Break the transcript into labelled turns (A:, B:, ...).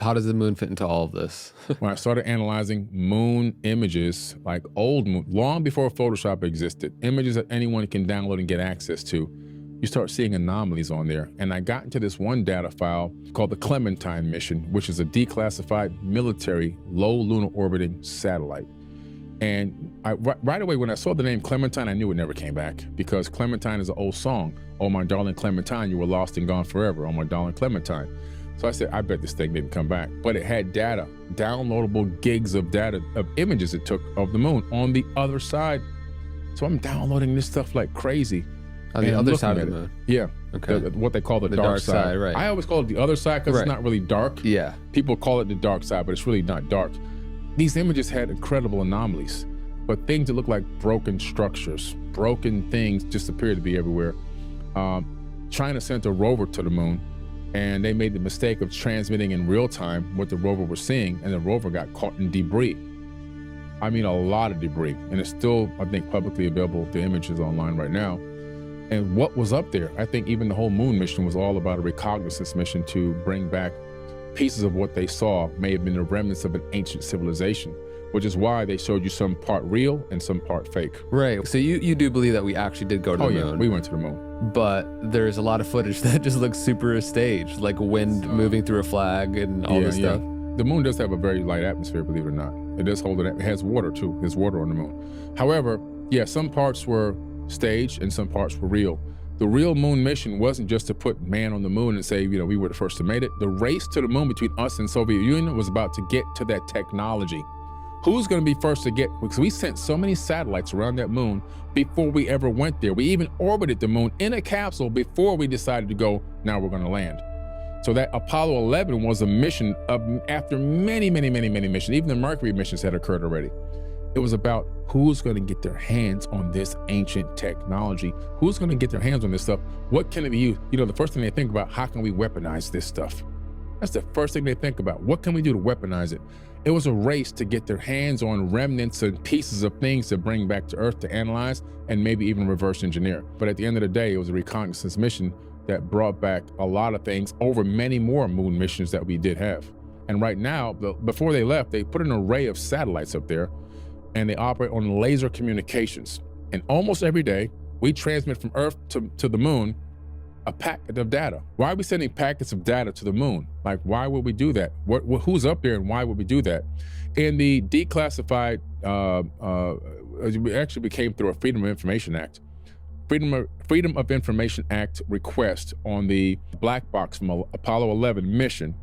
A: How does the moon fit into all of this?
B: When I started analyzing moon images, like old moon, long before Photoshop existed, images that anyone can download and get access to, you start seeing anomalies on there. And I got into this one data file called the Clementine mission, which is a declassified military low lunar orbiting satellite. And right away, when I saw the name Clementine, I knew it never came back, because Clementine is an old song. Oh, my darling Clementine, you were lost and gone forever. Oh, my darling Clementine. So I said, I bet this thing didn't come back. But it had data, downloadable gigs of data, of images it took of the moon on the other side. So I'm downloading this stuff like crazy.
A: On the other side of the moon?
B: Yeah.
A: Okay.
B: What they call the dark side.
A: Right.
B: I always call it the other side because it's not really dark.
A: Yeah.
B: People call it the dark side, but it's really not dark. These images had incredible anomalies, but things that look like broken structures, broken things just appear to be everywhere. China sent a rover to the moon, and they made the mistake of transmitting in real time what the rover was seeing, and the rover got caught in debris. I mean, a lot of debris, and it's still, I think, publicly available. The images online right now. And what was up there? I think even the whole moon mission was all about a reconnaissance mission to bring back pieces of what they saw may have been the remnants of an ancient civilization, which is why they showed you some part real and some part fake.
A: Right. So you do believe that we actually did go to the moon?
B: Oh yeah, we went to the moon.
A: But there's a lot of footage that just looks super staged, like wind moving through a flag and all this stuff.
B: The moon does have a very light atmosphere, believe it or not. It does hold it. It has water too. There's water on the moon. However, yeah, some parts were staged and some parts were real. The real moon mission wasn't just to put man on the moon and say, you know, we were the first to make it. The race to the moon between us and Soviet Union was about to get to that technology. Who's going to be first to get, because we sent so many satellites around that moon before we ever went there. We even orbited the moon in a capsule before we decided to go, now we're going to land. So that Apollo 11 was a mission after many missions. Even the Mercury missions had occurred already. It was about who's going to get their hands on this ancient technology. Who's going to get their hands on this stuff? What can it be used? You know, the first thing they think about, how can we weaponize this stuff? That's the first thing they think about. What can we do to weaponize it? It was a race to get their hands on remnants and pieces of things to bring back to Earth to analyze and maybe even reverse engineer. But at the end of the day, it was a reconnaissance mission that brought back a lot of things over many more moon missions that we did have. And right now, before they left, they put an array of satellites up there, and they operate on laser communications. And almost every day, we transmit from Earth to the moon a packet of data. Why are we sending packets of data to the moon? Like, why would we do that? Who's up there and why would we do that? In the declassified, it actually became through a Freedom of Information Act. Freedom of Information Act request on the black box from Apollo 11 mission